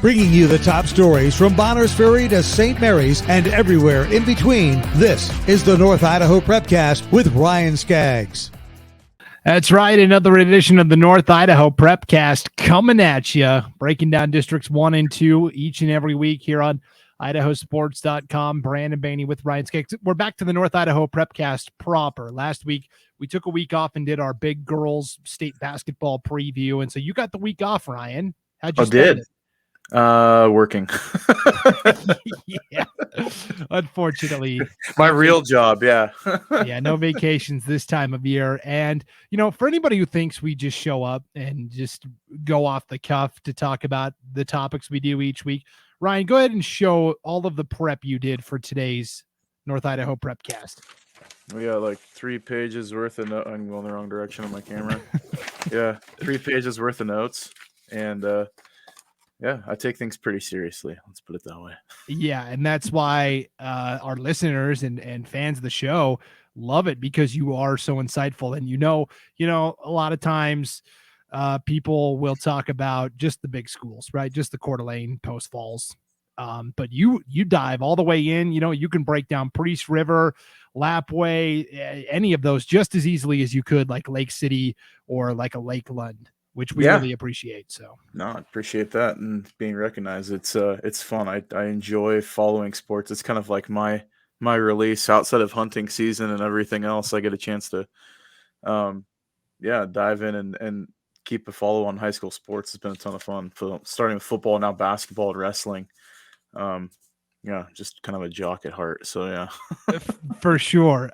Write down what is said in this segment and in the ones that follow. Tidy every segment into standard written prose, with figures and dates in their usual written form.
Bringing you the top stories from Bonners Ferry to St. Mary's and everywhere in between. This is the North Idaho Prepcast with Ryan Scaggs. That's right. Another edition of the North Idaho Prepcast coming at you, breaking down districts 1 and 2 each and every week here on IdahoSports.com. Brandon Baney with Ryan Scaggs. We're back to the North Idaho Prepcast proper. Last week, we took a week off and did our big girls state basketball preview. And so you got the week off, Ryan. How'd you spend it? Working. Yeah, unfortunately. My real job, yeah. Yeah, no vacations this time of year. And, you know, for anybody who thinks we just show up and just go off the cuff to talk about the topics we do each week, Ryan, go ahead and show all of the prep you did for today's North Idaho Prepcast. We got like 3 pages worth of notes. I'm going the wrong direction on my camera. Yeah, 3 pages worth of notes. And, yeah, I take things pretty seriously. Let's put it that way. Yeah, and that's why our listeners and fans of the show love it, because you are so insightful. And you know, a lot of times people will talk about just the big schools, right? Just the Coeur d'Alene, Post Falls. But you dive all the way in. You know, you can break down Priest River, Lapway, any of those just as easily as you could, like Lake City or like a Lake Lund, which we really appreciate. So no, I appreciate that and being recognized. It's fun. I enjoy following sports. It's kind of like my release outside of hunting season and everything else. I get a chance to dive in and keep a follow on high school sports. It's been a ton of fun. Starting with football, now basketball and wrestling. Just kind of a jock at heart. So yeah. For sure.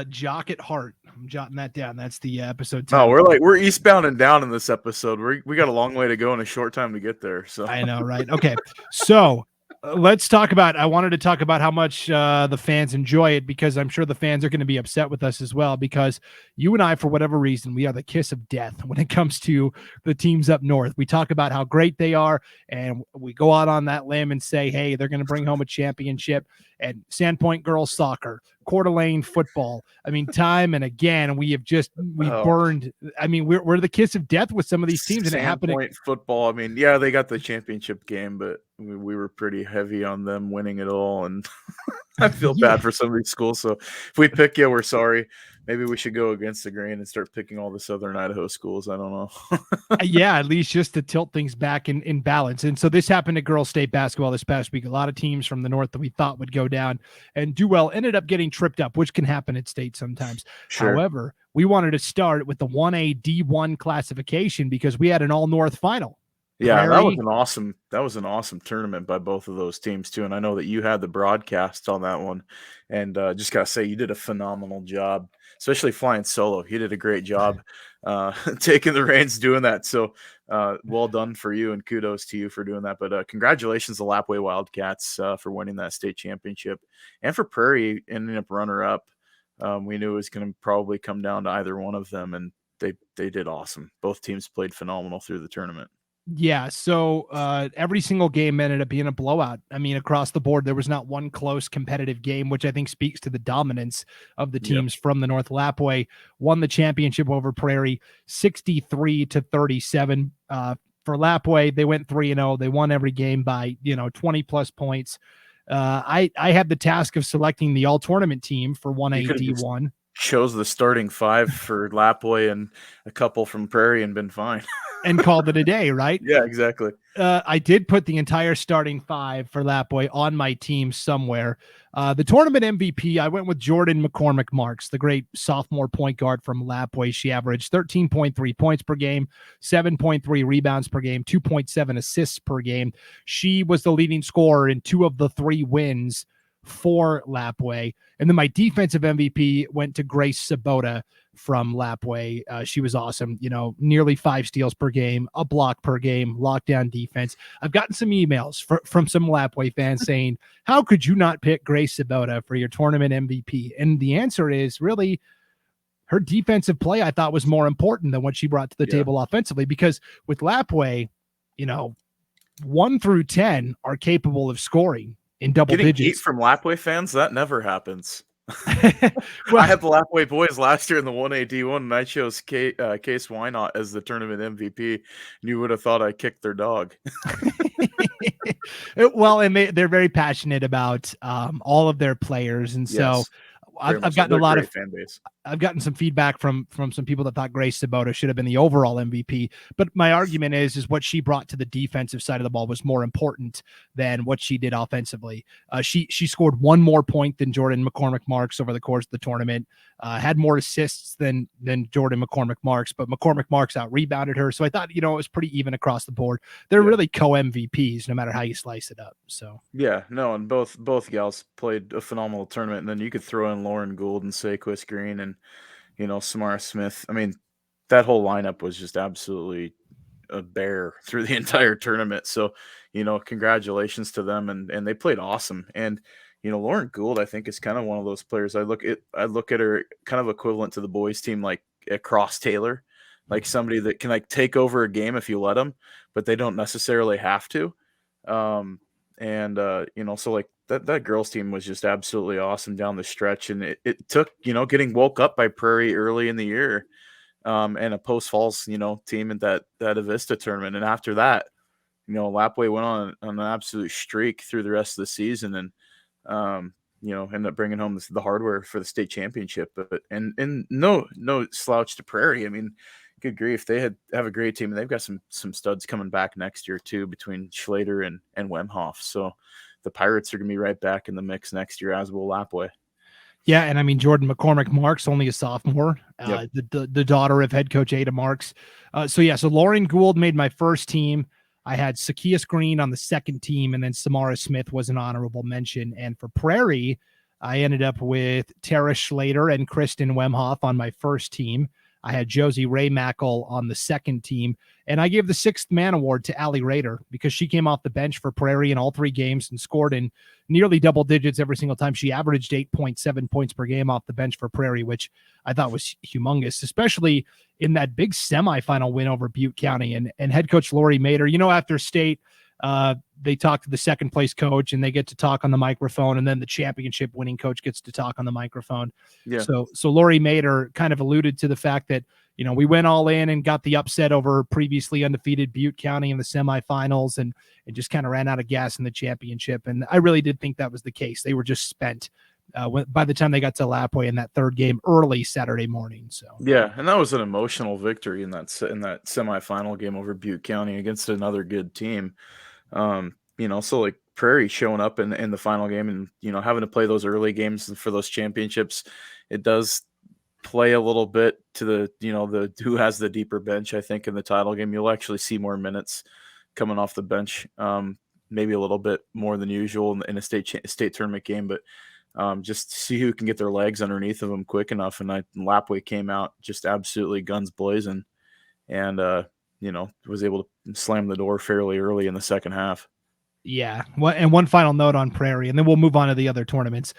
Jock at heart. I'm jotting that down. That's the episode. No, we're eastbound and down in this episode. We got a long way to go and a short time to get there. So I know, right? Okay. So let's talk about, I wanted to talk about how much the fans enjoy it, because I'm sure the fans are going to be upset with us as well, because you and I, for whatever reason, we are the kiss of death when it comes to the teams up north. We talk about how great they are, and we go out on that limb and say, hey, they're going to bring home a championship. And Sandpoint girls soccer, Coeur d'Alene football. I mean, time and again, we burned. I mean, we're the kiss of death with some of these teams, and it happened. Sandpoint football. I mean, yeah, they got the championship game, but we were pretty heavy on them winning it all, and I feel bad for some of these schools. So if we pick you, we're sorry. Maybe we should go against the grain and start picking all the Southern Idaho schools. I don't know. Yeah, at least just to tilt things back in balance. And so this happened to girls state basketball this past week. A lot of teams from the north that we thought would go down and do well ended up getting tripped up, which can happen at state sometimes. Sure. However, we wanted to start with the 1A D1 classification because we had an all-north final. Yeah, that was an awesome tournament by both of those teams too. And I know that you had the broadcast on that one, and just gotta say you did a phenomenal job, especially flying solo. You did a great job taking the reins, doing that. So well done for you, and kudos to you for doing that. But congratulations to Lapway Wildcats for winning that state championship, and for Prairie ending up runner-up. We knew it was going to probably come down to either one of them, and they did awesome. Both teams played phenomenal through the tournament. Yeah, so every single game ended up being a blowout. I mean, across the board, there was not one close competitive game, which I think speaks to the dominance of the teams from the North. Lapway won the championship over Prairie 63-37. For Lapway, they went 3-0. They won every game by 20-plus points. I had the task of selecting the all-tournament team for 1A D1. Chose the starting 5 for Lapway and a couple from Prairie and been fine. And called it a day, right? Yeah, exactly. I did put the entire starting 5 for Lapway on my team somewhere. The tournament MVP, I went with Jordan McCormick Marks, the great sophomore point guard from Lapway. She averaged 13.3 points per game, 7.3 rebounds per game, 2.7 assists per game. She was the leading scorer in 2 of the 3 wins for Lapway. And then my defensive MVP went to Grace Sabota from Lapway. She was awesome. Nearly 5 steals per game, a block per game, lockdown defense. I've gotten some emails from some Lapway fans saying, how could you not pick Grace Sabota for your tournament MVP? And the answer is really her defensive play, I thought, was more important than what she brought to the table offensively, because with Lapway, 1 through 10 are capable of scoring in double digits. Getting heat from Lapway fans, that never happens. Well, I had the Lapway boys last year in the 1A D1, and I chose Case Wynot as the tournament MVP. And you would have thought I kicked their dog. well, and they're very passionate about all of their players, and so Yes, very I've much so. gotten They're a a lot great of fan base. I've gotten some feedback from some people that thought Grace Sabota should have been the overall MVP. But my argument is what she brought to the defensive side of the ball was more important than what she did offensively. She scored one more point than Jordan McCormick Marks over the course of the tournament. Had more assists than Jordan McCormick Marks, but McCormick Marks out rebounded her. So I thought, it was pretty even across the board. They're really co-MVPs no matter how you slice it up. So yeah, no, and both gals played a phenomenal tournament. And then you could throw in Lauren Gould and Saquist Green and Samara Smith. I mean, that whole lineup was just absolutely a bear through the entire tournament. So, congratulations to them, and they played awesome. And Lauren Gould, I think, is kind of one of those players. I look at her kind of equivalent to the boys team, like a Cross Taylor, like somebody that can take over a game if you let them, but they don't necessarily have to. So like that girls team was just absolutely awesome down the stretch, and it took getting woke up by Prairie early in the year, and a Post Falls team in that Avista tournament, and after that, Lapway went on an absolute streak through the rest of the season, and ended up bringing home the hardware for the state championship. But no slouch to Prairie. I mean, good grief, they have a great team, and they've got some studs coming back next year too, between Schlater and Wemhoff. So the Pirates are going to be right back in the mix next year, as will Lapway. yeah, and I mean Jordan McCormick Marks, only a sophomore, Yep. the daughter of head coach Ada Marks. So Lauren Gould made my first team. I had Sakias Green on the second team, and then Samara Smith was an honorable mention. And for Prairie, I ended up with Tara Schlater and Kristen Wemhoff on my first team. I had Josie Ray Mackle on the second team, and I gave the sixth man award to Allie Rader because she came off the bench for Prairie in all three games and scored in nearly double digits every single time. She averaged 8.7 points per game off the bench for Prairie, which I thought was humongous, especially in that big semifinal win over Butte County. And head coach Lori Mader, after state, they talk to the second place coach and they get to talk on the microphone, and then the championship winning coach gets to talk on the microphone. Yeah. So Lori Mader kind of alluded to the fact that, we went all in and got the upset over previously undefeated Butte County in the semifinals, and it just kind of ran out of gas in the championship. And I really did think that was the case. They were just spent by the time they got to Lapway in that third game early Saturday morning. So yeah, and that was an emotional victory in that semifinal game over Butte County against another good team. So like Prairie showing up in the final game and having to play those early games for those championships, it does play a little bit to the who has the deeper bench. I think in the title game you'll actually see more minutes coming off the bench, maybe a little bit more than usual in a state tournament game, but just see who can get their legs underneath of them quick enough. And Lapway came out just absolutely guns blazing, and was able to slam the door fairly early in the second half. Yeah. And one final note on Prairie, and then we'll move on to the other tournaments.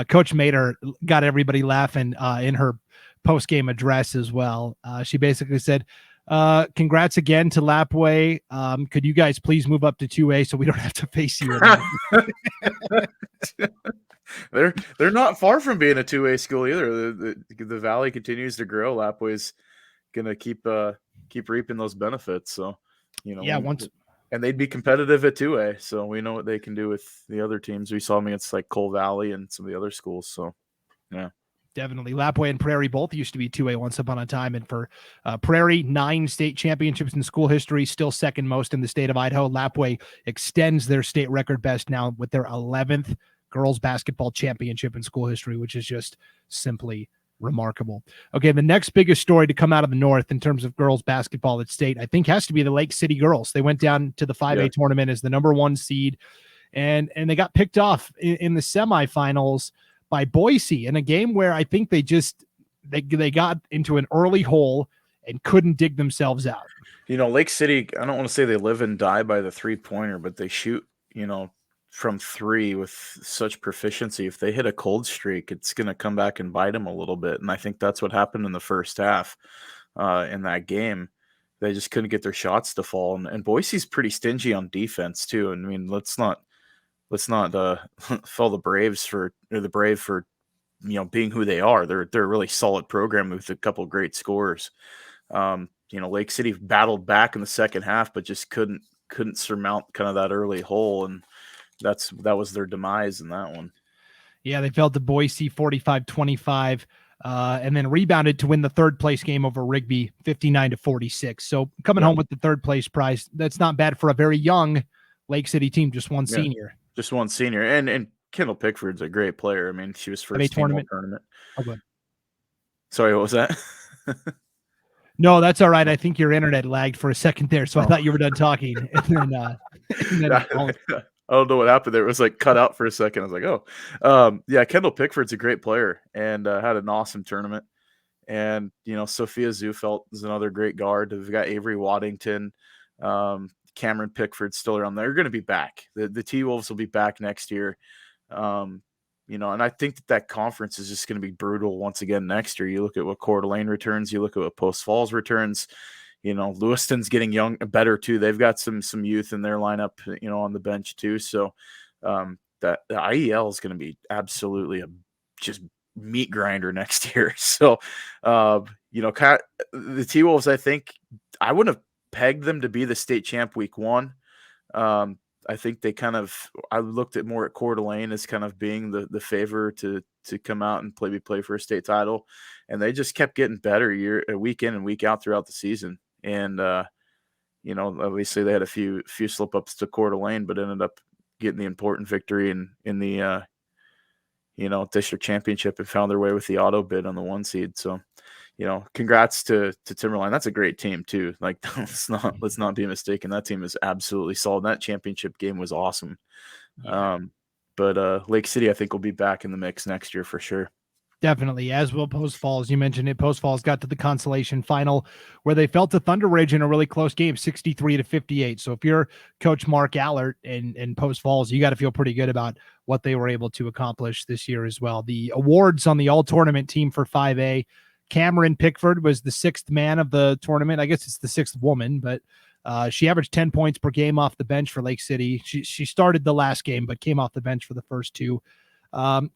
Coach Mader got everybody laughing in her post-game address as well. She basically said, congrats again to Lapway. Could you guys please move up to 2A so we don't have to face you anymore? They're not far from being a 2A school either. The valley continues to grow. Lapway's gonna keep reaping those benefits. So and they'd be competitive at 2A. So we know what they can do with the other teams. We saw them against like Cole Valley and some of the other schools. So yeah. Definitely. Lapway and Prairie both used to be 2A once upon a time. And for Prairie, 9 state championships in school history, still second most in the state of Idaho. Lapway extends their state record best now with their 11th girls basketball championship in school history, which is just simply remarkable. Okay, the next biggest story to come out of the North in terms of girls basketball at state, I think, has to be the Lake City girls. They went down to the 5A tournament as the number 1 seed, and they got picked off in the semifinals by Boise in a game where I think they got into an early hole and couldn't dig themselves out. Lake City, I don't want to say they live and die by the 3-pointer, but they shoot, from 3 with such proficiency. If they hit a cold streak, it's going to come back and bite them a little bit. And I think that's what happened in the first half in that game. They just couldn't get their shots to fall. And Boise's pretty stingy on defense too. And I mean, let's not fault the Brave for being who they are. They're a really solid program with a couple of great scorers. Lake City battled back in the second half, but just couldn't surmount kind of that early hole, and that was their demise in that one. Yeah, they fell to Boise 45-25, and then rebounded to win the third place game over Rigby 59-46. So coming home with the third place prize, that's not bad for a very young Lake City team, just one senior. Just one senior. And Kendall Pickford's a great player. I mean, she was first team all tournament. Oh, good. Sorry, what was that? No, that's all right. I think your internet lagged for a second there, so I thought you were done talking. And then I don't know what happened there. It was like cut out for a second. I was like, oh. Yeah, Kendall Pickford's a great player and had an awesome tournament. And, Sophia Zufelt is another great guard. We've got Avery Waddington. Cameron Pickford's still around. They're going to be back. The T-Wolves will be back next year. And I think that conference is just going to be brutal once again next year. You look at what Coeur d'Alene returns. You look at what Post Falls returns. Lewiston's getting better too. They've got some youth in their lineup, on the bench too. So that the IEL is going to be absolutely just meat grinder next year. So, the T-Wolves, I think I wouldn't have pegged them to be the state champ week one. I think they I looked at more at Coeur d'Alene as kind of being the favor to come out and play for a state title. And they just kept getting better week in and week out throughout the season. And, obviously they had a few slip ups to Coeur d'Alene, but ended up getting the important victory in the, district championship and found their way with the auto bid on the 1 seed. So, congrats to Timberline. That's a great team too. Like, let's not be mistaken. That team is absolutely solid. That championship game was awesome. Yeah. But Lake City, I think, will be back in the mix next year for sure. Definitely, as will Post Falls. You mentioned it. Post Falls got to the consolation final where they fell to Thunder Ridge in a really close game, 63-58. So if you're Coach Mark Allert and Post Falls, you got to feel pretty good about what they were able to accomplish this year as well. The awards on the all-tournament team for 5A, Cameron Pickford was the sixth man of the tournament. I guess it's the sixth woman, but she averaged 10 points per game off the bench for Lake City. She started the last game, but came off the bench for the first two.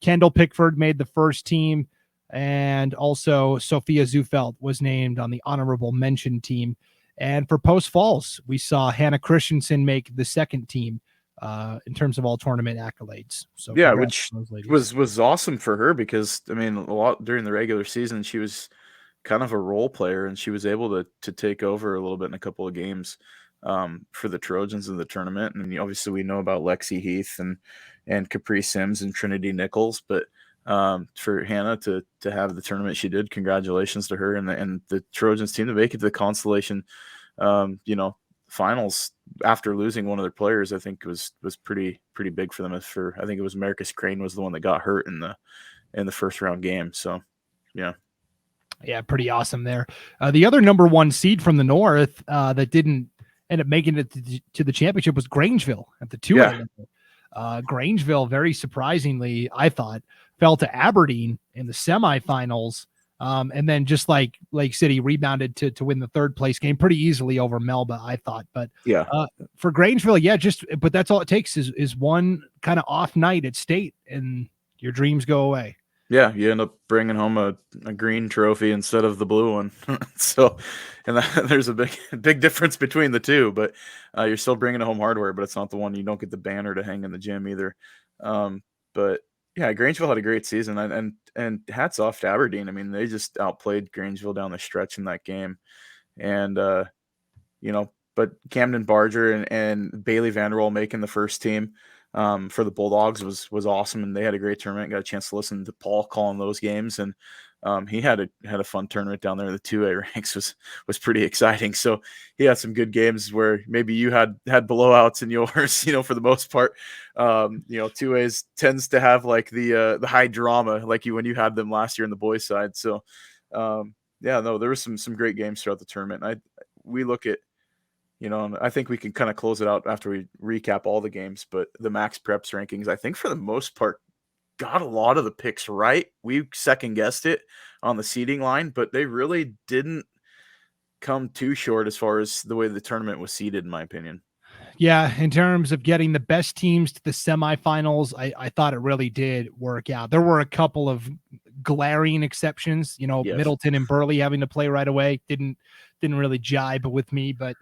Kendall Pickford made the first team, and also Sophia Zufelt was named on the honorable mention team. And for Post Falls, we saw Hannah Christensen make the second team in terms of all tournament accolades. So yeah, which was awesome for her because, I mean, a lot during the regular season, she was kind of a role player and she was able to take over a little bit in a couple of games for the Trojans in the tournament. And obviously we know about Lexi Heath and Capri Sims and Trinity Nichols, but for Hannah to have the tournament she did, congratulations to her and the Trojans team to make it to the consolation, finals after losing one of their players. I think was pretty big for them. I think it was Americus Crane was the one that got hurt in the first round game. So yeah, pretty awesome there. The other number one seed from the North that didn't end up making it to the championship was Grangeville at the 2A level. Grangeville, very surprisingly, I thought, fell to Aberdeen in the semifinals. And then just like Lake City rebounded to win the third place game pretty easily over Melba, I thought. But for Grangeville, but that's all it takes is one kind of off night at state and your dreams go away. Yeah, you end up bringing home a green trophy instead of the blue one. So, and there's a big difference between the two, but you're still bringing home hardware, but it's not the one. You don't get the banner to hang in the gym either. But yeah, Grangeville had a great season, and hats off to Aberdeen. I mean, they just outplayed Grangeville down the stretch in that game, and but Camden Barger and Bailey Vanderwall making the first team for the Bulldogs was awesome, and they had a great tournament. Got a chance to listen to Paul calling those games, and he had a fun tournament down there. The 2A ranks was pretty exciting. So he had some good games where maybe you had blowouts in yours, for the most part. 2A's tends to have like the high drama, like when you had them last year in the boys side. So there was some great games throughout the tournament. We look at, and I think we can kind of close it out after we recap all the games, but the Max Preps rankings, I think for the most part, got a lot of the picks right. We second guessed it on the seeding line, but they really didn't come too short as far as the way the tournament was seeded, in my opinion. Yeah, in terms of getting the best teams to the semifinals, I thought it really did work out. There were a couple of glaring exceptions, Yes. Middleton and Burley having to play right away didn't really jibe with me, but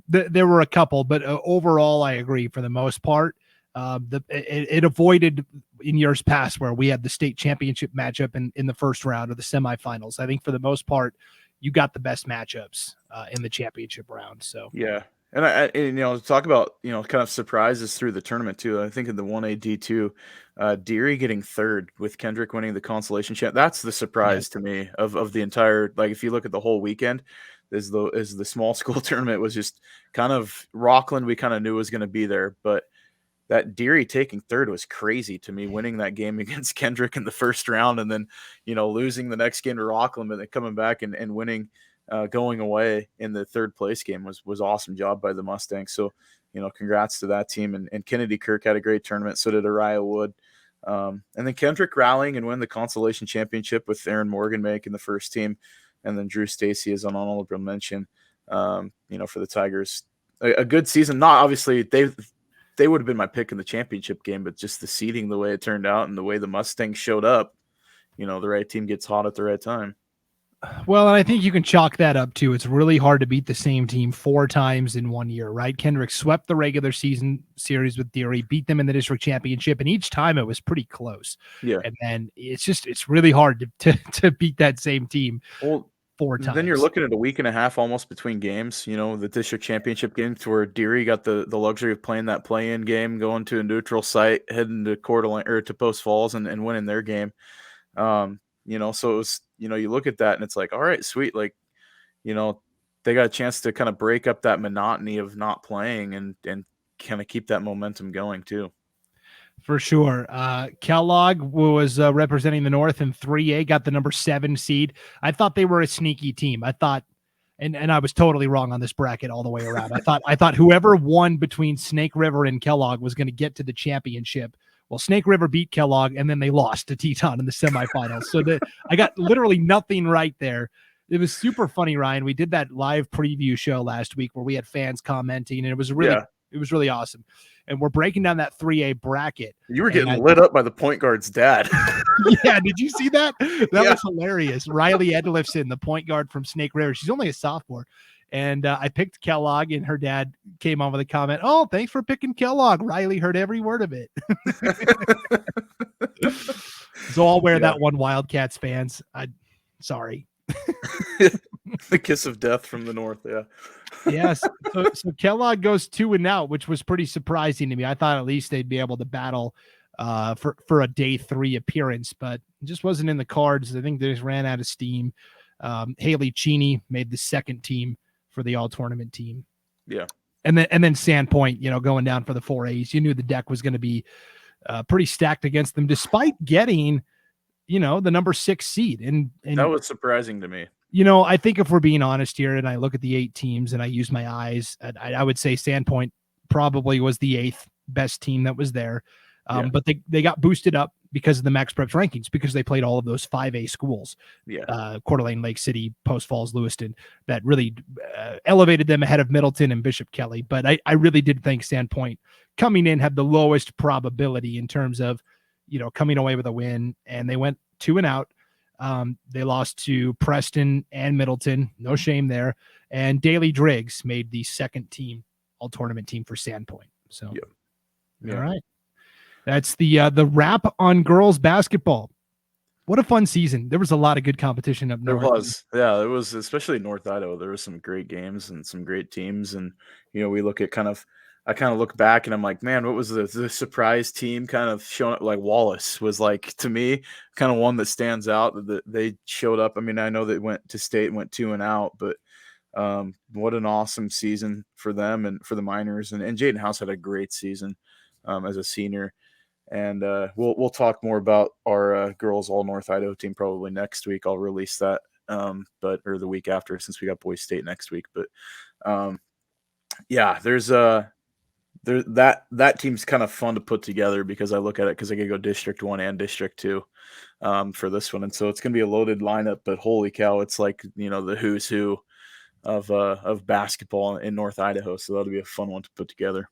there were a couple. But overall, I agree for the most part. It avoided in years past where we had the state championship matchup in the first round of the semifinals. I think for the most part, you got the best matchups in the championship round. So Yeah. And to talk about, kind of surprises through the tournament too. I think in the 1A D2, Deary getting third with Kendrick winning the consolation champ. That's the surprise to me of the entire, like, if you look at the whole weekend, is the small school tournament was just kind of Rockland. We kind of knew was going to be there, but that Deary taking third was crazy to me, winning that game against Kendrick in the first round and then, losing the next game to Rockland and then coming back and winning, going away in the third place game was awesome job by the Mustangs. So, congrats to that team. And Kennedy Kirk had a great tournament. So did Araya Wood. And then Kendrick rallying and win the consolation championship with Aaron Morgan making the first team. And then Drew Stacy is an honorable mention, for the Tigers. A good season. Not obviously they would have been my pick in the championship game, but just the seeding, the way it turned out and the way the Mustangs showed up, the right team gets hot at the right time. Well, and I think you can chalk that up too. It's really hard to beat the same team 4 times in 1 year, right? Kendrick swept the regular season series with Deary, beat them in the district championship, and each time it was pretty close. Yeah. And then it's really hard to beat that same team 4 times. Then you're looking at a week and a half almost between games, the district championship games where Deary got the luxury of playing that play-in game, going to a neutral site, heading to Coeur d'Alene or to Post Falls and winning their game. So it was, you look at that and it's like, all right, sweet. Like, they got a chance to kind of break up that monotony of not playing and kind of keep that momentum going too. For sure. Kellogg was representing the North in 3A, got the number 7 seed. I thought they were a sneaky team. I thought, and I was totally wrong on this bracket all the way around. I thought whoever won between Snake River and Kellogg was going to get to the championship. Well, Snake River beat Kellogg, and then they lost to Teton in the semifinals. So I got literally nothing right there. It was super funny, Ryan. We did that live preview show last week where we had fans commenting, and it was really awesome. And we're breaking down that 3A bracket. You were getting lit up by the point guard's dad. Yeah, did you see that? That was hilarious. Riley Edlifson, the point guard from Snake River. She's only a sophomore. And I picked Kellogg, and her dad came on with a comment, "Oh, thanks for picking Kellogg. Riley heard every word of it." So I'll wear that one, Wildcats fans. Sorry. The kiss of death from the North, yeah. Yes. So Kellogg goes 2-0, which was pretty surprising to me. I thought at least they'd be able to battle for a day 3 appearance, but it just wasn't in the cards. I think they just ran out of steam. Haley Cheney made the second team for the all tournament team. Yeah. And then Sandpoint, going down for the 4As, you knew the deck was going to be pretty stacked against them, despite getting, the number 6 seed. And that was surprising to me. I think if we're being honest here and I look at the 8 teams and I use my eyes, I would say Sandpoint probably was the 8th best team that was there. But they got boosted up because of the Max Preps rankings, because they played all of those 5A schools, Coeur d'Alene, Lake City, Post Falls, Lewiston, that really elevated them ahead of Middleton and Bishop Kelly. But I really did think Sandpoint coming in had the lowest probability in terms of, coming away with a win, and they went 2-0. They lost to Preston and Middleton. No shame there. And Daly Driggs made the second team, all tournament team for Sandpoint. So, all right. That's the wrap on girls basketball. What a fun season. There was a lot of good competition up north. There was. Yeah, it was, especially North Idaho. There were some great games and some great teams. And, we look at I kind of look back and I'm like, man, what was the surprise team kind of showing up? Like Wallace was, like, to me, kind of one that stands out that they showed up. I mean, I know they went to state and went 2-0, but what an awesome season for them and for the Miners. And Jaden House had a great season as a senior. And we'll talk more about our girls all North Idaho team probably next week. I'll release that, or the week after, since we got Boise State next week. But there's that team's kind of fun to put together, because I look at it because I could go District 1 and District 2 for this one, and so it's gonna be a loaded lineup. But holy cow, it's like the who's who of basketball in North Idaho. So that'll be a fun one to put together.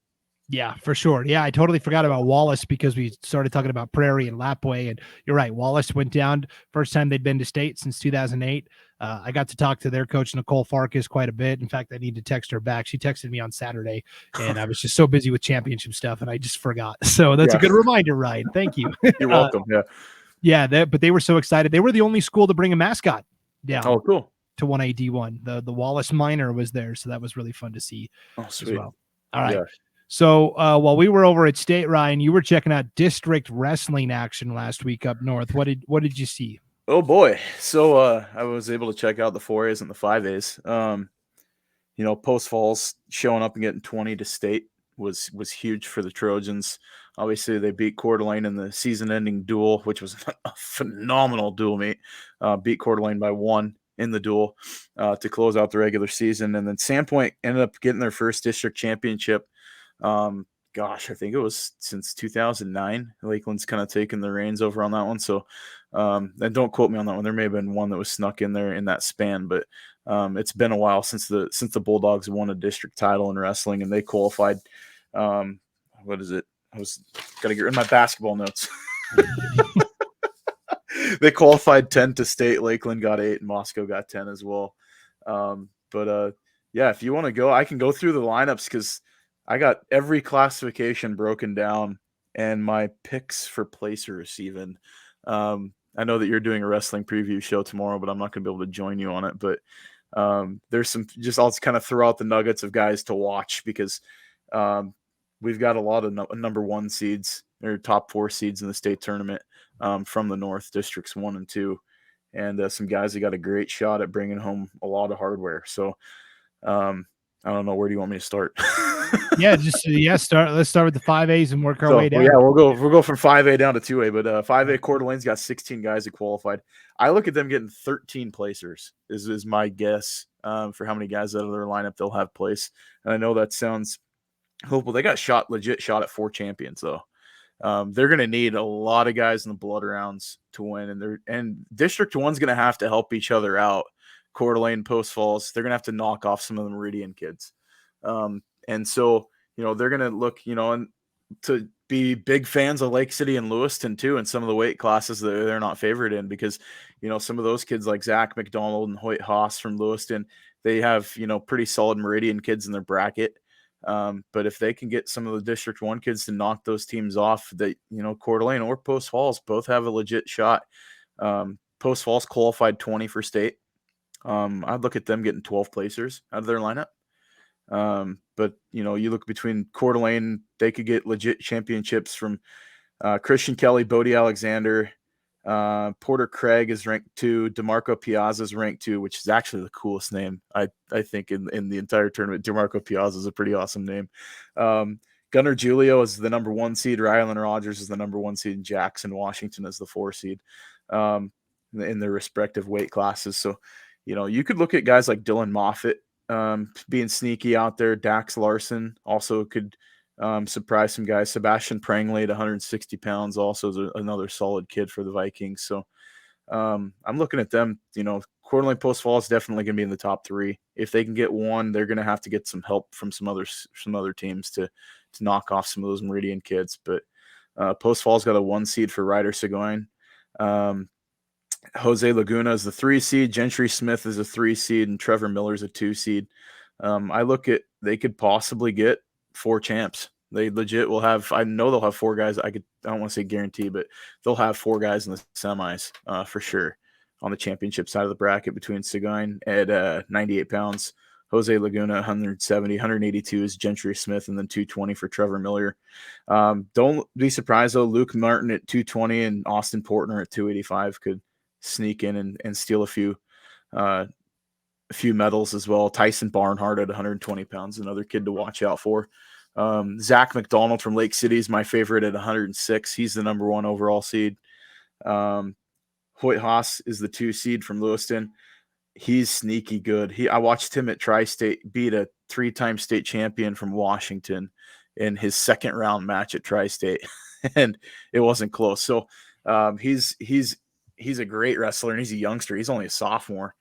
Yeah, for sure. Yeah, I totally forgot about Wallace because we started talking about Prairie and Lapway, and you're right. Wallace went down first time they'd been to state since 2008. I got to talk to their coach Nicole Farkas quite a bit. In fact, I need to text her back. She texted me on Saturday, and I was just so busy with championship stuff, and I just forgot. So that's a good reminder, Ryan. Thank you. You're welcome. But they were so excited. They were the only school to bring a mascot down. Oh, cool. To 1AD1. The Wallace Minor was there, so that was really fun to see. Oh, sweet. As well. All right. Yeah. So while we were over at State, Ryan, you were checking out district wrestling action last week up north. What did you see? Oh boy. So I was able to check out the 4As and the 5As. Post Falls showing up and getting 20 to state was huge for the Trojans. Obviously, they beat Coeur d'Alene in the season-ending duel, which was a phenomenal duel meet. Beat Coeur d'Alene by 1 in the duel to close out the regular season. And then Sandpoint ended up getting their first district championship. I think it was since 2009. Lakeland's kind of taken the reins over on that one. So, and don't quote me on that one. There may have been one that was snuck in there in that span, but it's been a while since the Bulldogs won a district title in wrestling, and they qualified. What is it? I was got to get rid of my basketball notes. They qualified 10 to state. Lakeland got 8, and Moscow got 10 as well. If you want to go, I can go through the lineups because I got every classification broken down and my picks for placers even. I know that you're doing a wrestling preview show tomorrow, but I'm not going to be able to join you on it. But there's some – I'll kind of throw out the nuggets of guys to watch because we've got a lot of number 1 seeds or top 4 seeds in the state tournament from the North Districts 1 and 2. And some guys that got a great shot at bringing home a lot of hardware. So I don't know. Where do you want me to start? Let's start with the 5As and work our way down. We'll go from 5A down to 2A, but 5A Coeur d'Alene's got 16 guys that qualified. I look at them getting 13 placers is my guess for how many guys out of their lineup they'll have place. And I know that sounds hopeful. They got legit shot at 4 champions though. They're going to need a lot of guys in the blood rounds to win, and District 1's going to have to help each other out. Coeur d'Alene, Post Falls, they're going to have to knock off some of the Meridian kids. And so, they're going to look, and to be big fans of Lake City and Lewiston too, and some of the weight classes that they're not favored in because, some of those kids like Zach Mcdonald and Hoyt Haas from Lewiston, they have, pretty solid Meridian kids in their bracket. But if they can get some of the District 1 kids to knock those teams off, that, Coeur d'Alene or Post Falls both have a legit shot. Post Falls qualified 20 for state. I'd look at them getting 12 placers out of their lineup. But you look between Coeur d'Alene, they could get legit championships from Christian Kelly, Bodie Alexander, Porter Craig is ranked 2, DeMarco Piazza is ranked 2, which is actually the coolest name I think in the entire tournament. DeMarco Piazza is a pretty awesome name. Gunnar Julio is the number 1 seed. Rylan Rogers is the number 1 seed. And Jackson Washington is the 4 seed in their respective weight classes. So, you could look at guys like Dylan Moffitt being sneaky out there. Dax Larson also could surprise some guys. Sebastian Prangley at 160 pounds also is another solid kid for the Vikings. So I'm looking at them, Coeur d'Alene Post Falls is definitely going to be in the top 3. If they can get 1, they're going to have to get some help from some other teams to knock off some of those Meridian kids. But Post Falls got a 1 seed for Ryder Seguin. Jose Laguna is the 3 seed. Gentry Smith is a 3 seed, and Trevor Miller is a 2 seed. I look at they could possibly get 4 champs. They legit will have. I know they'll have 4 guys. I don't want to say guarantee, but they'll have 4 guys in the semis for sure on the championship side of the bracket between Seguin at 98 pounds, Jose Laguna 170, 182 is Gentry Smith, and then 220 for Trevor Miller. Don't be surprised though. Luke Martin at 220 and Austin Portner at 285 could sneak in and steal a few medals as well. Tyson Barnhart at 120 pounds, another kid to watch out for. Zach McDonald from Lake City is my favorite at 106. He's the number 1 overall seed. Hoyt Haas is the 2 seed from Lewiston. He's sneaky good. I watched him at Tri-State beat a 3-time state champion from Washington in his second round match at Tri-State, and it wasn't close. So he's a great wrestler, and he's a youngster. He's only a sophomore.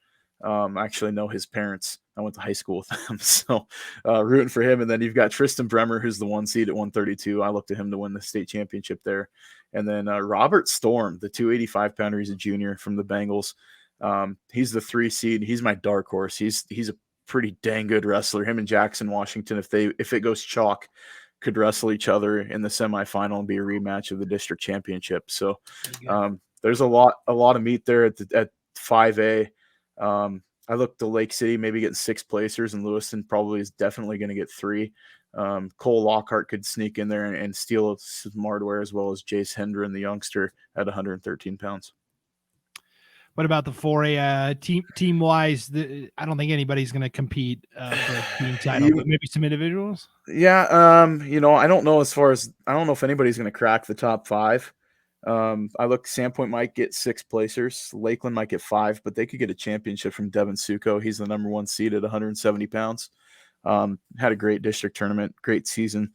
I actually know his parents. I went to high school with them, so rooting for him. And then you've got Tristan Bremer, who's the 1 seed at 132. I looked to him to win the state championship there. And then Robert Storm, the 285-pounder, he's a junior from the Bengals. He's the 3 seed. He's my dark horse. He's a pretty dang good wrestler. Him and Jackson Washington, if it goes chalk, could wrestle each other in the semifinal and be a rematch of the district championship. So there's a lot of meat there at 5A. I looked to Lake City maybe getting 6 placers, and Lewiston probably is definitely going to get 3. Cole Lockhart could sneak in there and steal some hardware, as well as Jace Hendren, the youngster, at 113 pounds. What about the 4A team wise? I don't think anybody's going to compete for a team title, but maybe some individuals. Yeah. I don't know if anybody's going to crack the top 5. I look, Sandpoint might get 6 placers. Lakeland might get 5, but they could get a championship from Devin Suko. He's the number 1 seed at 170 pounds. Had a great district tournament, great season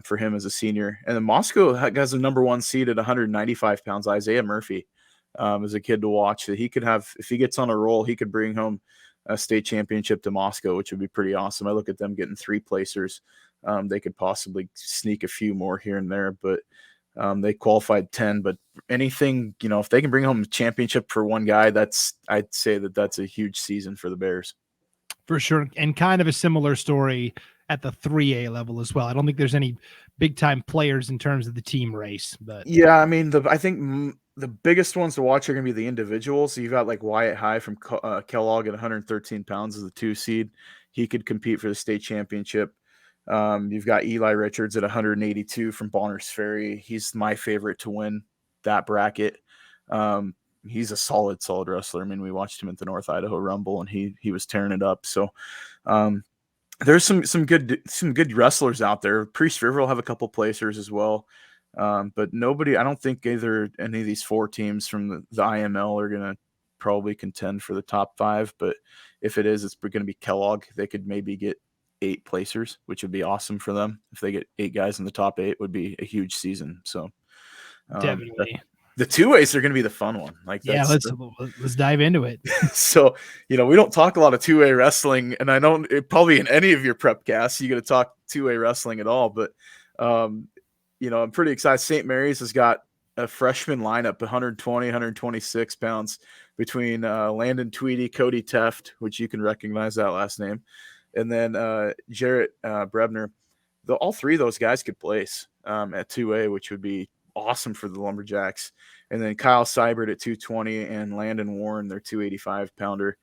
for him as a senior. And then Moscow has a number 1 seed at 195 pounds. Isaiah Murphy is a kid to watch that he could have. If he gets on a roll, he could bring home a state championship to Moscow, which would be pretty awesome. I look at them getting 3 placers. They could possibly sneak a few more here and there, but they qualified 10, but anything, if they can bring home a championship for one guy, I'd say that's a huge season for the Bears. For sure. And kind of a similar story at the 3A level as well. I don't think there's any big time players in terms of the team race, but yeah, I mean, I think the biggest ones to watch are going to be the individuals. So you've got like Wyatt High from Kellogg at 113 pounds as the 2 seed. He could compete for the state championship. You've got Eli Richards at 182 from Bonners Ferry. He's my favorite to win that bracket. He's a solid wrestler. I mean, we watched him at the North Idaho Rumble, and he was tearing it up. So there's some good wrestlers out there. Priest River will have a couple placers as well. But nobody, I don't think either any of these 4 teams from the IML are going to probably contend for the top 5. But if it is, it's going to be Kellogg. They could maybe get 8 placers, which would be awesome for them. If they get 8 guys in the top 8, would be a huge season. So definitely the 2As are going to be the fun one. Let's dive into it. So, we don't talk a lot of 2A wrestling, and I know probably in any of your Prepcasts, you're going to talk 2A wrestling at all, but I'm pretty excited. St. Mary's has got a freshman lineup, 120, 126 pounds between Landon Tweedy, Cody Teft, which you can recognize that last name, and then Jarrett Brebner. All 3 of those guys could place at 2A, which would be awesome for the Lumberjacks. And then Kyle Seibert at 220 and Landon Warren, their 285-pounder,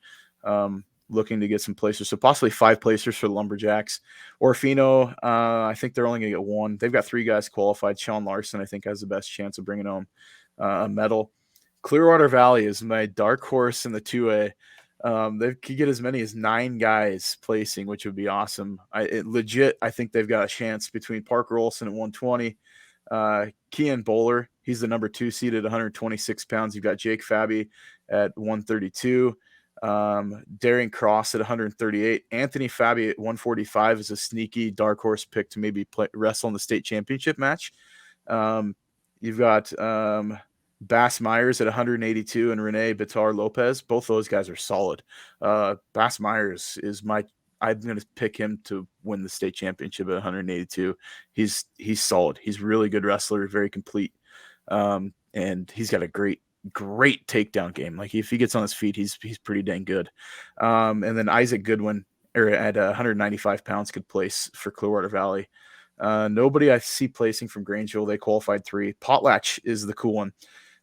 looking to get some placers. So possibly 5 placers for the Lumberjacks. Orfino, I think they're only going to get 1. They've got 3 guys qualified. Sean Larson, I think, has the best chance of bringing home a medal. Clearwater Valley is my dark horse in the 2A. They could get as many as 9 guys placing, which would be awesome. I think they've got a chance between Parker Olson at 120, Kean Bowler, he's the number 2 seed at 126 pounds. You've got Jake Fabi at 132, Darian Cross at 138, Anthony Fabi at 145 is a sneaky dark horse pick to maybe wrestle in the state championship match. You've got Bass Myers at 182 and Renee Bitar Lopez. Both those guys are solid. Bass Myers is I'm going to pick him to win the state championship at 182. He's solid. He's a really good wrestler, very complete. And he's got a great takedown game. Like if he gets on his feet, he's pretty dang good. And then Isaac Goodwin at 195 pounds could place for Clearwater Valley. Nobody I see placing from Grangeville. They qualified 3. Potlatch is the cool one.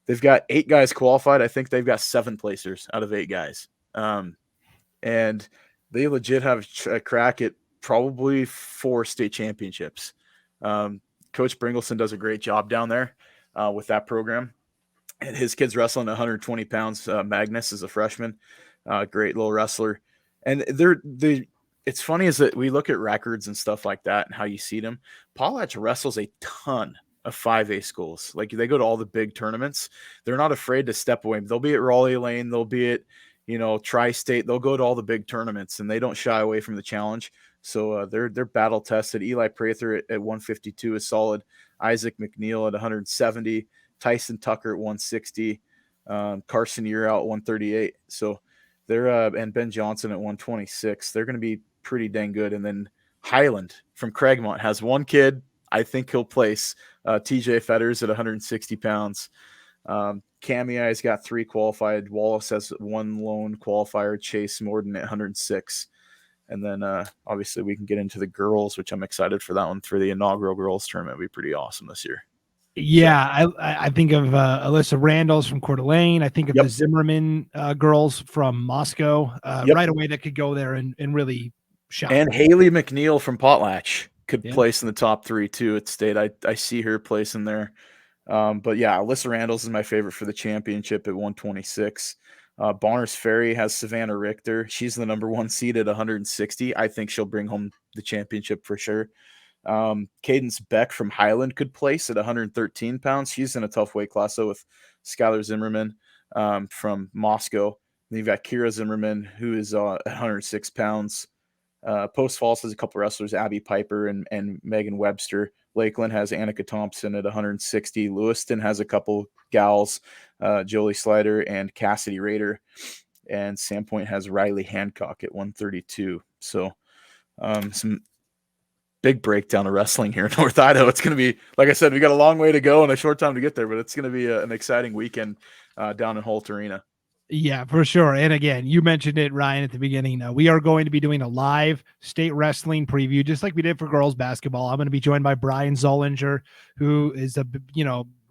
They've got 8 guys qualified. I think they've got 7 placers out of 8 guys. And they legit have a crack at probably 4 state championships. Coach Bringleson does a great job down there with that program. And his kid's wrestling 120 pounds. Magnus is a freshman, great little wrestler. And it's funny is that we look at records and stuff like that and how you see them. Potlatch wrestles a ton of 5A schools. Like they go to all the big tournaments. They're not afraid to step away. They'll be at Raleigh Lane. They'll be at Tri-State. They'll go to all the big tournaments and they don't shy away from the challenge. So they're battle tested. Eli Prather at 152 is solid. Isaac McNeil at 170. Tyson Tucker at 160. Carson Year out 138. So They're and Ben Johnson at 126. They're going to be pretty dang good. And then Highland from Craigmont has one kid. I think he'll place TJ Fetters at 160 pounds. Camiai's got 3 qualified. Wallace has 1 lone qualifier. Chase Morden at 106. And then obviously we can get into the girls, which I'm excited for that one for the inaugural girls tournament. It'll be pretty awesome this year. Yeah, I think of Alyssa Randalls from Coeur d'Alene. I think of the Zimmerman girls from Moscow right away that could go there and really shine. And Haley McNeil from Potlatch could place in the top 3 too at state. I see her placing there. But yeah, Alyssa Randalls is my favorite for the championship at 126. Bonners Ferry has Savannah Richter. She's the number 1 seed at 160. I think she'll bring home the championship for sure. Cadence Beck from Highland could place at 113 pounds. She's in a tough weight class though with Skylar Zimmerman from Moscow. Then you've got Kira Zimmerman, who is 106 pounds. Post Falls has a couple wrestlers, Abby Piper and Megan Webster. Lakeland has Annika Thompson at 160. Lewiston has a couple gals, Jolie Slider and Cassidy Rader. And Sandpoint has Riley Hancock at 132. So some big breakdown of wrestling here in North Idaho. It's going to be, like I said, we got a long way to go and a short time to get there, but it's going to be an exciting weekend down in Holt Arena. Yeah, for sure. And again, you mentioned it, Ryan, at the beginning. We are going to be doing a live state wrestling preview, just like we did for girls basketball. I'm going to be joined by Brian Zollinger, who is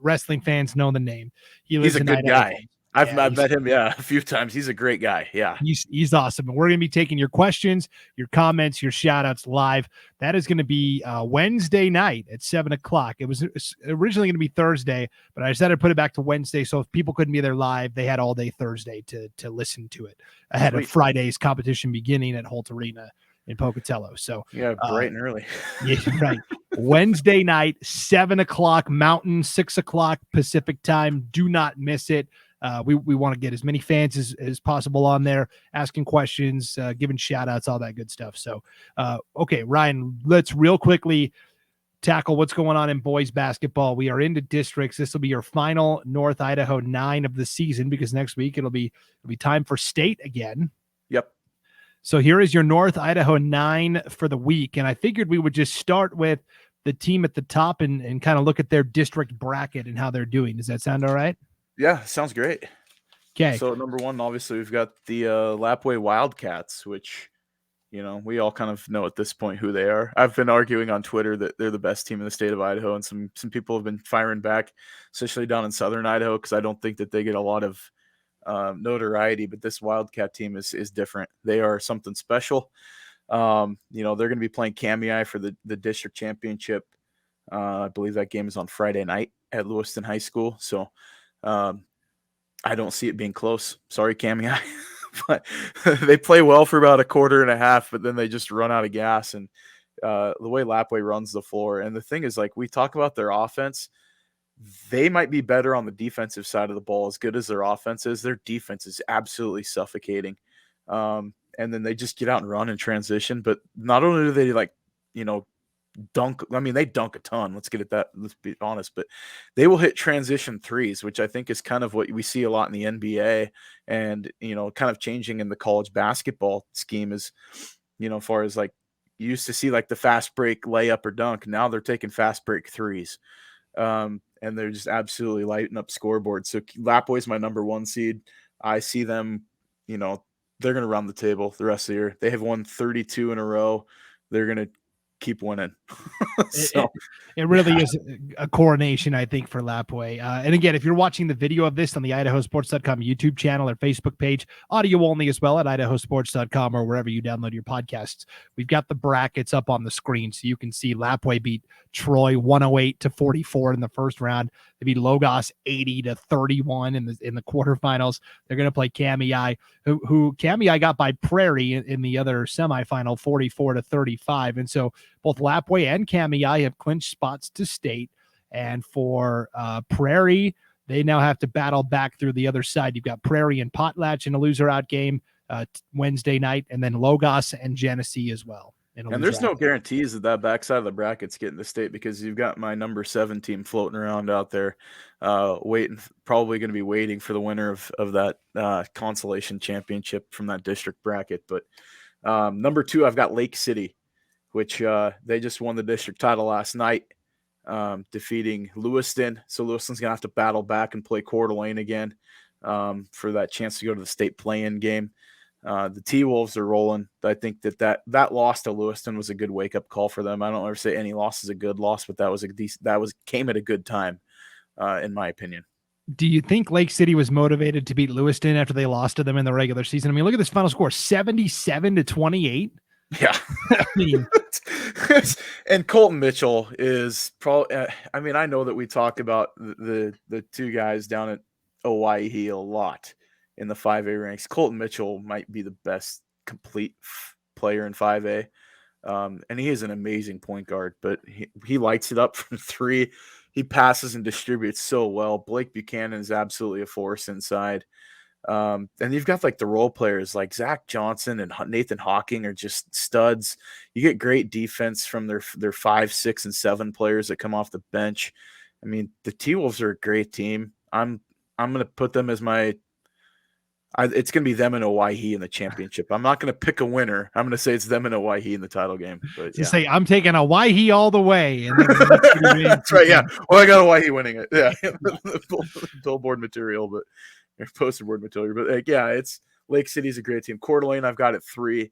wrestling fans know the name. He's a good guy. I've met him, a few times. He's a great guy. Yeah. He's awesome. And we're going to be taking your questions, your comments, your shout outs live. That is going to be Wednesday night at 7:00. It was originally going to be Thursday, but I decided to put it back to Wednesday. So if people couldn't be there live, they had all day Thursday to listen to it ahead of Friday's competition beginning at Holt Arena in Pocatello. So bright and early. Yeah, right. Wednesday night, 7:00 Mountain, 6:00 Pacific time. Do not miss it. We want to get as many fans as possible on there, asking questions, giving shout outs, all that good stuff. So, okay, Ryan, let's real quickly tackle what's going on in boys basketball. We are into districts. This will be your final North Idaho 9 of the season, because next week it'll be time for state again. Yep. So here is your North Idaho 9 for the week. And I figured we would just start with the team at the top and kind of look at their district bracket and how they're doing. Does that sound all right? Yeah, sounds great. Okay. So number 1, obviously we've got the Lapway Wildcats, which, we all kind of know at this point who they are. I've been arguing on Twitter that they're the best team in the state of Idaho, and some people have been firing back, especially down in southern Idaho, because I don't think that they get a lot of notoriety. But this Wildcat team is different. They are something special. They're going to be playing Camiai for the district championship. I believe that game is on Friday night at Lewiston High School. So I don't see it being close. Sorry, Camiai. But they play well for about a quarter and a half, but then they just run out of gas. And the way Lapway runs the floor. And the thing is, like, we talk about their offense, they might be better on the defensive side of the ball. As good as their offense is, their defense is absolutely suffocating. And then they just get out and run in transition. But not only do they dunk, they dunk a ton. Let's be honest, but they will hit transition threes, which I think is kind of what we see a lot in the NBA and, kind of changing in the college basketball scheme is, as far as like you used to see like the fast break layup or dunk. Now they're taking fast break threes. And they're just absolutely lighting up scoreboards. So Lapway's my number 1 seed. I see them, they're going to run the table the rest of the year. They have won 32 in a row. They're going to keep winning. It really is a coronation, I think, for Lapway. And again, if you're watching the video of this on the IdahoSports.com YouTube channel or Facebook page, audio only as well at IdahoSports.com or wherever you download your podcasts, we've got the brackets up on the screen so you can see Lapway beat Troy 108-44 in the first round. They beat Logos 80-31 in the quarterfinals. They're going to play Camiai, who Camiai got by Prairie in the other semifinal 44-35. And so both Lapway and Camiai have clinched spots to state. And for Prairie, they now have to battle back through the other side. You've got Prairie and Potlatch in a loser out game Wednesday night, and then Logos and Genesee as well And there's no guarantees that backside of the bracket's getting to state, because you've got my number 7 team floating around out there, probably going to be waiting for the winner of that consolation championship from that district bracket. But number 2, I've got Lake City, which they just won the district title last night, defeating Lewiston. So Lewiston's going to have to battle back and play Coeur d'Alene again for that chance to go to the state play-in game. The T-Wolves are rolling. I think that loss to Lewiston was a good wake-up call for them. I don't ever say any loss is a good loss, but that came at a good time, in my opinion. Do you think Lake City was motivated to beat Lewiston after they lost to them in the regular season? I mean, look at this final score, 77-28. Yeah. I mean, and Colton Mitchell is probably, I know that we talk about the two guys down at Owyhee a lot in the 5A ranks. Colton Mitchell might be the best complete player in 5A. And he is an amazing point guard, but he lights it up from 3. He passes and distributes so well. Blake Buchanan is absolutely a force inside. And you've got like the role players like Zach Johnson and Nathan Hawking are just studs. You get great defense from their 5, 6, and 7 players that come off the bench. I mean, the T-Wolves are a great team. I'm going to put them as it's going to be them and Owyhee in the championship. I'm not going to pick a winner. I'm going to say it's them and Owyhee in the title game. But yeah. Say I'm taking Owyhee all the way. And that's right. Yeah. Well, I got Owyhee winning it. Yeah. Billboard material, but poster board material. But it's Lake City's a great team. Coeur d'Alene, I've got at 3.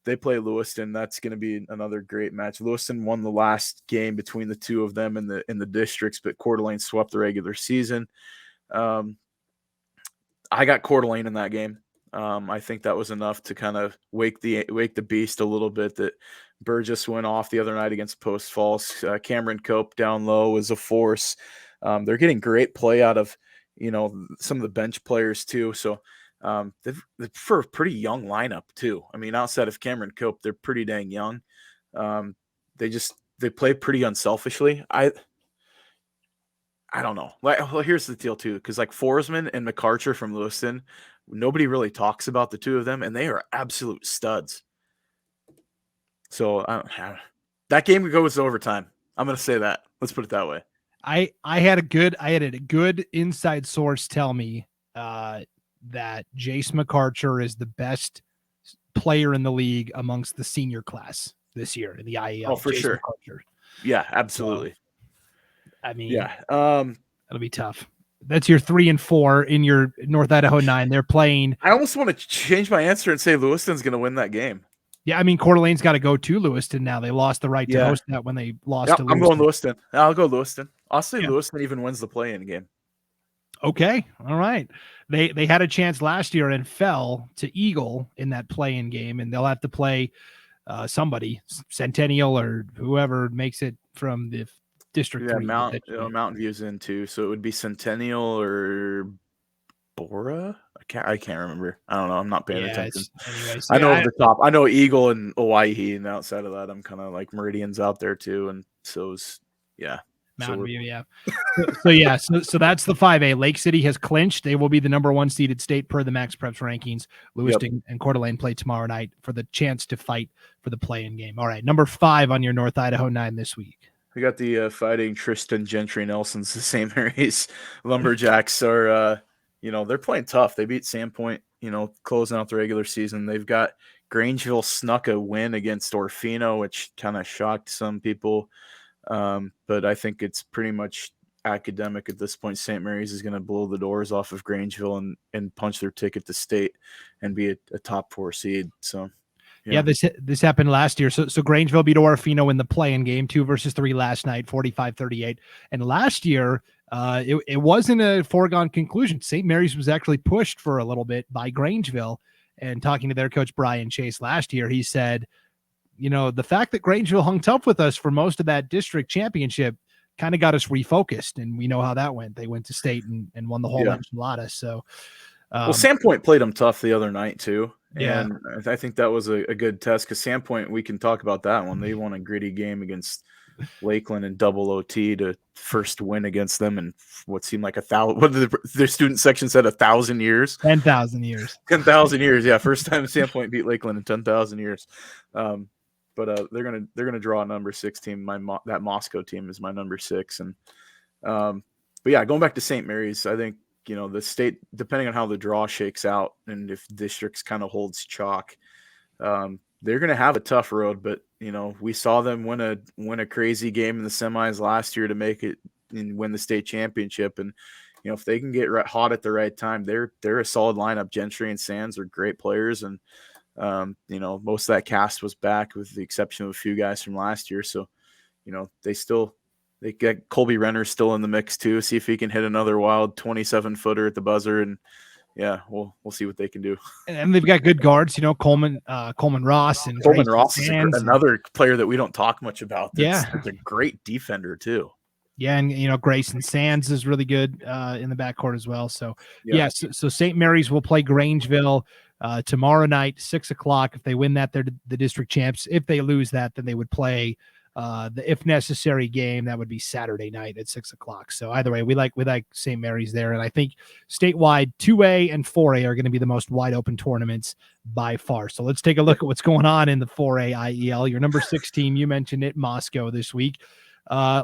They play Lewiston. That's going to be another great match. Lewiston won the last game between the two of them in the districts, but Coeur d'Alene swept the regular season. I got Coeur d'Alene in that game. I think that was enough to kind of wake the beast a little bit. That Burgess went off the other night against Post Falls. Cameron Cope down low was a force. They're getting great play out of some of the bench players too. So they're for a pretty young lineup too. I mean, outside of Cameron Cope, they're pretty dang young. They play pretty unselfishly. I don't know. Well, here's the deal too, because like Forsman and McArcher from Lewiston, nobody really talks about the two of them, and they are absolute studs. So that game goes to overtime. I'm going to say that. Let's put it that way. I had a good inside source tell me that Jace McArcher is the best player in the league amongst the senior class this year in the IEL. Oh, for Jace sure. McArcher. Yeah, absolutely. So, I mean, yeah, it'll be tough. That's your 3 and 4 in your North Idaho 9. They're playing. I almost want to change my answer and say Lewiston's going to win that game. Yeah, I mean, Coeur d'Alene's got to go to Lewiston now. They lost the right to host that when they lost to Lewiston. I'm going Lewiston. I'll go Lewiston. I'll say Lewiston even wins the play-in game. Okay, all right. They had a chance last year and fell to Eagle in that play-in game, and they'll have to play somebody, Centennial or whoever makes it from the District 3. Mountain View's in too, so it would be Centennial or Bora. I can't remember. I don't know. I'm not paying attention. Anyways, I know the top. I know Eagle and Owyhee, and outside of that, I'm kind of like Meridian's out there too, and so's Mountain View. Yeah. So that's the 5A. Lake City has clinched. They will be the number 1 seeded state per the Max Preps rankings. Lewiston and Coeur d'Alene play tomorrow night for the chance to fight for the play-in game. All right, number 5 on your North Idaho 9 this week. We got the Fighting Tristan Gentry Nelsons, the St. Mary's Lumberjacks are, they're playing tough. They beat Sandpoint, closing out the regular season. They've got Grangeville snuck a win against Orfino, which kind of shocked some people. But I think it's pretty much academic at this point. St. Mary's is going to blow the doors off of Grangeville and punch their ticket to state and be a top 4 seed. So. Yeah, this happened last year. So Grangeville beat Orfino in the play-in game, 2-3 last night, 45-38. And last year, it wasn't a foregone conclusion. St. Mary's was actually pushed for a little bit by Grangeville. And talking to their coach, Brian Chase, last year, he said, the fact that Grangeville hung tough with us for most of that district championship kind of got us refocused. And we know how that went. They went to state and won the whole enchilada. So, Sandpoint played them tough the other night too. Yeah. And I think that was a good test because Sandpoint, we can talk about that one. They won a gritty game against Lakeland in double OT to first win against them in what seemed like 1,000. What did their student section said? 1,000 years. 10,000 years. 10,000 years. Yeah, first time Sandpoint beat Lakeland in 10,000 years. But they're gonna draw a number 6 team. That Moscow team is my number 6, and but yeah, going back to St. Mary's, I think the state, depending on how the draw shakes out, and if districts kind of holds chalk, they're gonna have a tough road. But we saw them win a crazy game in the semis last year to make it and win the state championship, and if they can get hot at the right time, they're a solid lineup. Gentry and Sands are great players, and most of that cast was back with the exception of a few guys from last year. So, they get Colby Renner still in the mix too. See if he can hit another wild 27-footer at the buzzer, and yeah, we'll see what they can do. And they've got good guards, Coleman Ross and Coleman Ross is another player that we don't talk much about. That's a great defender too. Yeah, and Grayson Sands is really good in the backcourt as well. So so St. Mary's will play Grangeville tomorrow night, 6:00. If they win that, they're the district champs. If they lose that, then they would play the if necessary game. That would be Saturday night at 6:00. So either way, we like St. Mary's there, and I think statewide 2A and 4A are going to be the most wide open tournaments by far. So let's take a look at what's going on in the 4A IEL. Your number 6 team, you mentioned it, Moscow this week.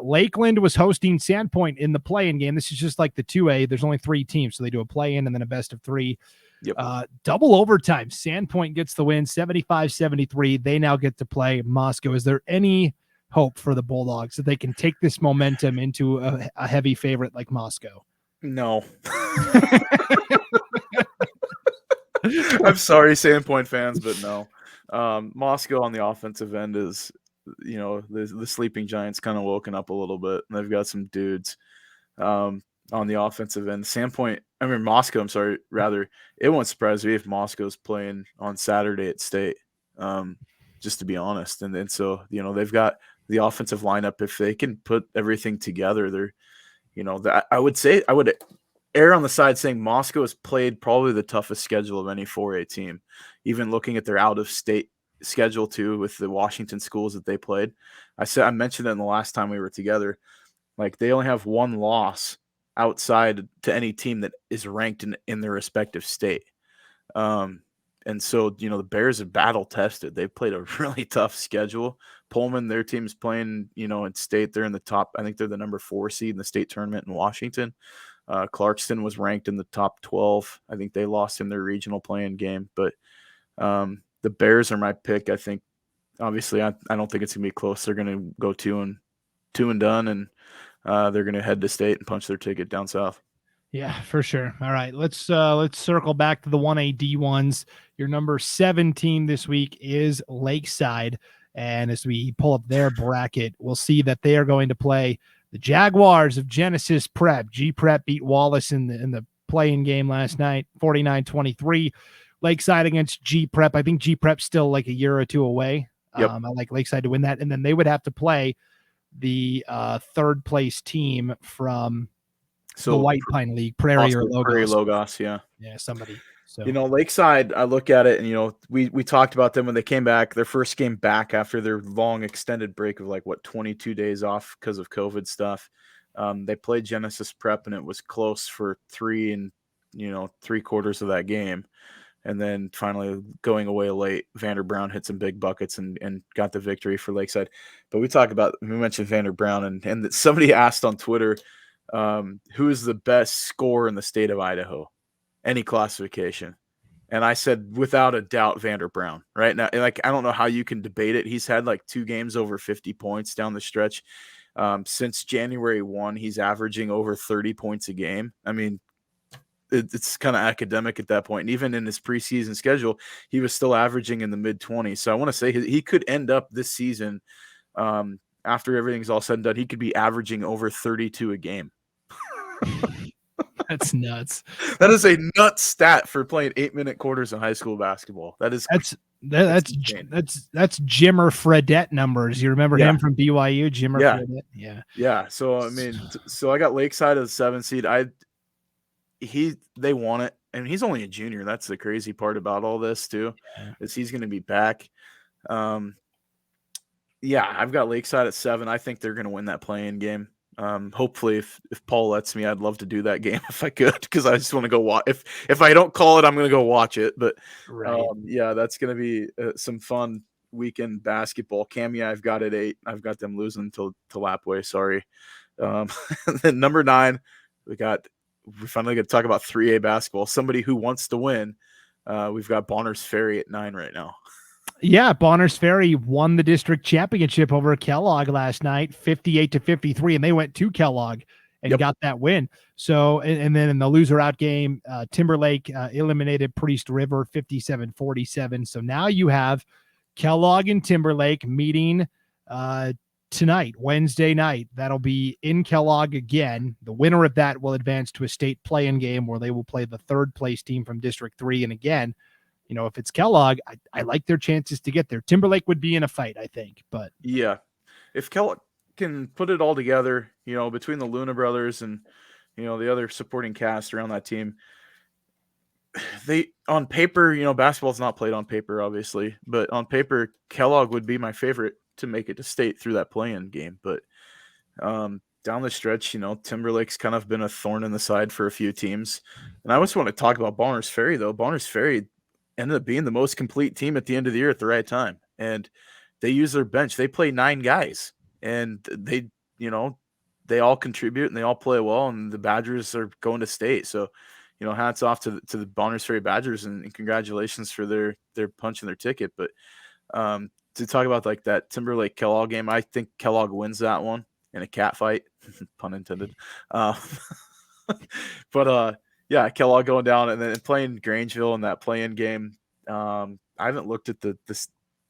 Lakeland was hosting Sandpoint in the play-in game. This is just like the 2A. There's only 3 teams, so they do a play-in and then a best of 3. Yep. Double overtime. Sandpoint gets the win, 75-73. They now get to play Moscow. Is there any hope for the Bulldogs that they can take this momentum into a heavy favorite like Moscow? No. I'm sorry, Sandpoint fans, but no. Moscow on the offensive end is, the sleeping giants kind of woken up a little bit, and they've got some dudes on the offensive end. Moscow, I'm sorry, rather, it won't surprise me if Moscow's playing on Saturday at state, just to be honest. And then so, they've got the offensive lineup. If they can put everything together, they're, I would err on the side saying Moscow has played probably the toughest schedule of any 4A team, even looking at their out-of-state schedule too with the Washington schools that they played. I mentioned that in the last time we were together. Like, they only have 1 loss outside to any team that is ranked in their respective state. And so, the Bears have battle tested. They've played a really tough schedule. Pullman, their team's playing, in state. They're in the top. I think they're the number 4 seed in the state tournament in Washington. Clarkston was ranked in the top 12. I think they lost in their regional playing game, but the Bears are my pick. I think, obviously, I don't think it's gonna be close. They're gonna go 2 and done, and they're gonna head to state and punch their ticket down south. Yeah, for sure. All right, let's circle back to the 1A D1s. Your number 7 team this week is Lakeside, and as we pull up their bracket, we'll see that they are going to play the Jaguars of Genesis Prep. G Prep beat Wallace in the play-in game last night, 49-23. Lakeside against G Prep. I think G Prep's still like a year or 2 away. Yep. I like Lakeside to win that, and then they would have to play the 3rd place team from the White Pine League, Prairie or Logos. Prairie Logos, yeah, somebody. So Lakeside, I look at it, and we talked about them when they came back, their first game back after their long extended break of 22 days off because of COVID stuff. They played Genesis Prep, and it was close for 3 3/4 of that game. And then finally going away late, Vander Brown hit some big buckets and got the victory for Lakeside. But we mentioned Vander Brown, and somebody asked on Twitter, who is the best scorer in the state of Idaho, any classification. And I said, without a doubt, Vander Brown right now. I don't know how you can debate it. He's had 2 games over 50 points down the stretch. Since January 1, he's averaging over 30 points a game. I mean, it's kind of academic at that point. And even in his preseason schedule, he was still averaging in the mid-20s. So I want to say he could end up this season, after everything's all said and done, he could be averaging over 32 a game. That's nuts. That is a nuts stat for playing 8-minute quarters in high school basketball. That's Jimmer Fredette numbers. You remember him from BYU, Jimmer Fredette? Yeah. So I got Lakeside as a 7 seed. They won it, and he's only a junior. That's the crazy part about all this too, is he's going to be back. Yeah, I've got Lakeside at 7. I think they're going to win that play-in game. Hopefully, if Paul lets me, I'd love to do that game if I could, because I just want to go watch. If I don't call it, I'm going to go watch it. But Right. yeah, that's going to be some fun weekend basketball. Cammy, I've got at 8. I've got them losing to Lapway. Sorry. Then number 9, we finally got to talk about 3A basketball. Somebody who wants to win. We've got Bonners Ferry at 9 right now. Yeah, Bonners Ferry won the district championship over Kellogg last night, 58-53, and they went to Kellogg and got that win. So, and then in the loser out game, Timberlake eliminated Priest River 57-47. So now you have Kellogg and Timberlake meeting tonight, Wednesday night. That'll be in Kellogg again. The winner of that will advance to a state play-in game where they will play the third place team from District 3. And again, you know, if it's Kellogg, I like their chances to get there. Timberlake would be in a fight, I think. But yeah, if Kellogg can put it all together, you know, between the Luna brothers and, you know, the other supporting cast around that team, they, on paper, you know, basketball's not played on paper, obviously, but on paper, Kellogg would be my favorite to make it to state through that play-in game. But down the stretch, you know, Timberlake's kind of been a thorn in the side for a few teams. And I just want to talk about Bonners Ferry, though. Bonners Ferry ended up being the most complete team at the end of the year at the right time. And they use their bench. They play 9 guys, and they, you know, they all contribute and they all play well, and the Badgers are going to state. So, you know, hats off to the Bonners Ferry Badgers, and congratulations for their punching their ticket. But to talk about like that Timberlake Kellogg game, I think Kellogg wins that one in a cat fight, pun intended. But yeah, Kellogg going down and then playing Grangeville in that play-in game. I haven't looked at the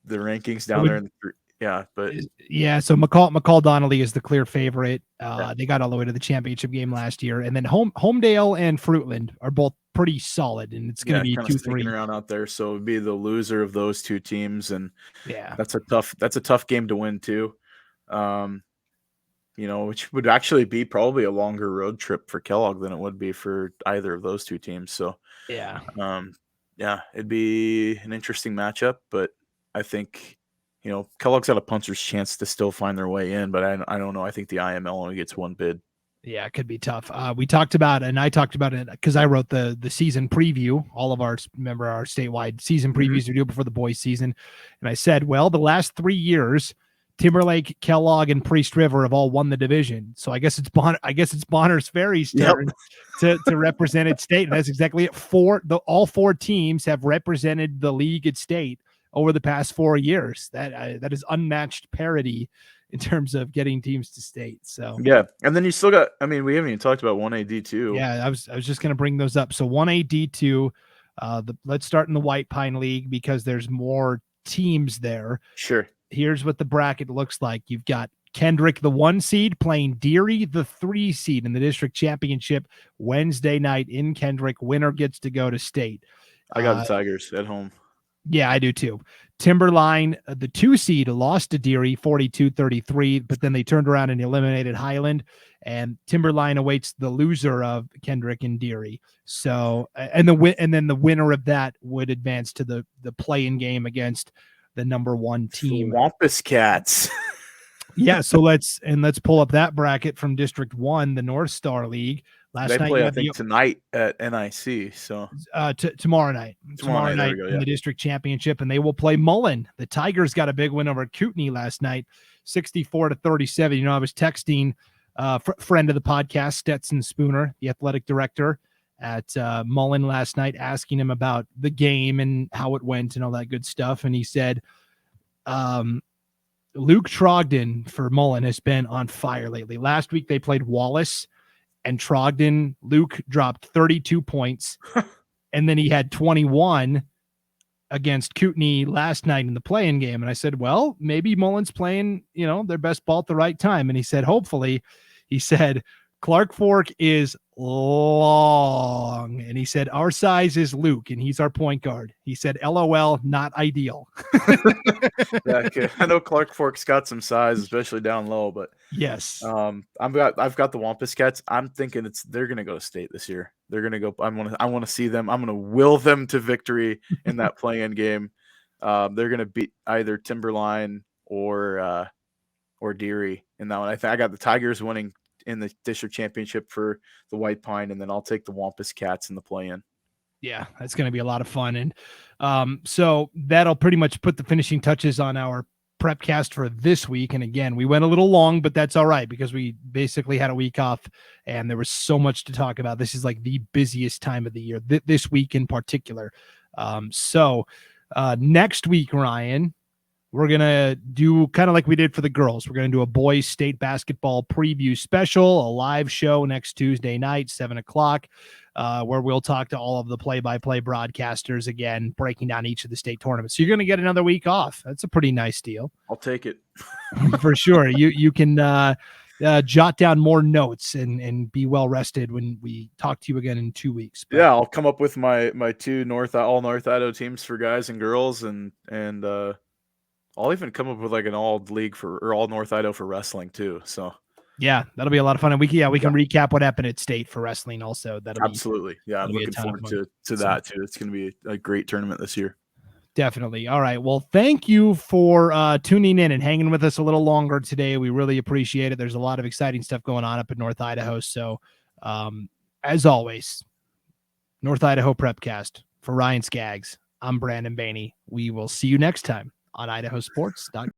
rankings down there. But yeah, so McCall Donnelly is the clear favorite. They got all the way to the championship game last year, and then Homedale and Fruitland are both pretty solid, and it's going to be 2-3 around out there. So it'd be the loser of those two teams, and yeah, that's a tough game to win too. You know, which would actually be probably a longer road trip for Kellogg than it would be for either of those two teams. So yeah, it'd be an interesting matchup, but I think, you know, Kellogg's got a puncher's chance to still find their way in, but I don't know. I think the IML only gets one bid. Yeah, it could be tough. We talked about, and I talked about it because I wrote the season preview. All of our statewide season previews we do before the boys season. And I said, well, the last 3 years, Timberlake, Kellogg, and Priest River have all won the division. So I guess it's Bonners Ferry's turn to represent its state. And that's exactly it. All 4 teams have represented the league at state over the past 4 years. That is unmatched parity in terms of getting teams to state. So yeah, and then you still got. I mean, we haven't even talked about 1A D2. Yeah, I was just going to bring those up. So 1A D2. Let's start in the White Pine League because there's more teams there. Sure. Here's what the bracket looks like. You've got Kendrick, the 1 seed, playing Deary, the 3 seed in the district championship Wednesday night in Kendrick. Winner gets to go to state. I got the Tigers at home. Yeah, I do too. Timberline, the 2 seed, lost to Deary 42-33, but then they turned around and eliminated Highland, and Timberline awaits the loser of Kendrick and Deary. So, and then the winner of that would advance to the play-in game against the number 1 team. Wampus Cats. Yeah, so let's pull up that bracket from District 1, the North Star League. Last night, play, I think, tonight at NIC. So tomorrow night in the district championship, and they will play Mullen. The Tigers got a big win over Kootenai last night, 64-37. You know, I was texting friend of the podcast, Stetson Spooner, the athletic director at Mullen last night, asking him about the game and how it went and all that good stuff. And he said, Luke Trogdon for Mullen has been on fire lately. Last week they played Wallace, and Trogdon, Luke dropped 32 points, and then he had 21 against Kootenai last night in the play-in game. And I said, well, maybe Mullen's playing, you know, their best ball at the right time. And he said, hopefully. He said, Clark Fork is long. And he said, our size is Luke, and he's our point guard. He said, LOL, not ideal. Yeah, okay. I know Clark Fork's got some size, especially down low, but yes. I've got the Wampus Cats. I'm thinking they're gonna go to state this year. They're gonna go. I want to see them. I'm gonna will them to victory in that play-in game. They're gonna beat either Timberline or Deary in that one. I got the Tigers winning in the district championship for the White Pine, and then I'll take the Wampus Cats in the play-in. Yeah, that's going to be a lot of fun. And so that'll pretty much put the finishing touches on our Prepcast for this week. And again, we went a little long, but that's all right because we basically had a week off and there was so much to talk about. This is like the busiest time of the year, this week in particular. So next week, Ryan, we're going to do kind of like we did for the girls. We're going to do a boys state basketball preview special, a live show next Tuesday night, 7:00, where we'll talk to all of the play-by-play broadcasters again, breaking down each of the state tournaments. So you're going to get another week off. That's a pretty nice deal. I'll take it. For sure. You can jot down more notes and be well rested when we talk to you again in 2 weeks. But yeah, I'll come up with my two all North Idaho teams for guys and girls, and I'll even come up with like an all North Idaho for wrestling too. So yeah, that'll be a lot of fun. And we can recap what happened at state for wrestling also. Absolutely. Yeah, I'm looking forward to that too. It's going to be a great tournament this year. Definitely. All right. Well, thank you for tuning in and hanging with us a little longer today. We really appreciate it. There's a lot of exciting stuff going on up in North Idaho. So as always, North Idaho Prepcast for Ryan Scaggs. I'm Brandon Baney. We will see you next time on IdahoSports.com.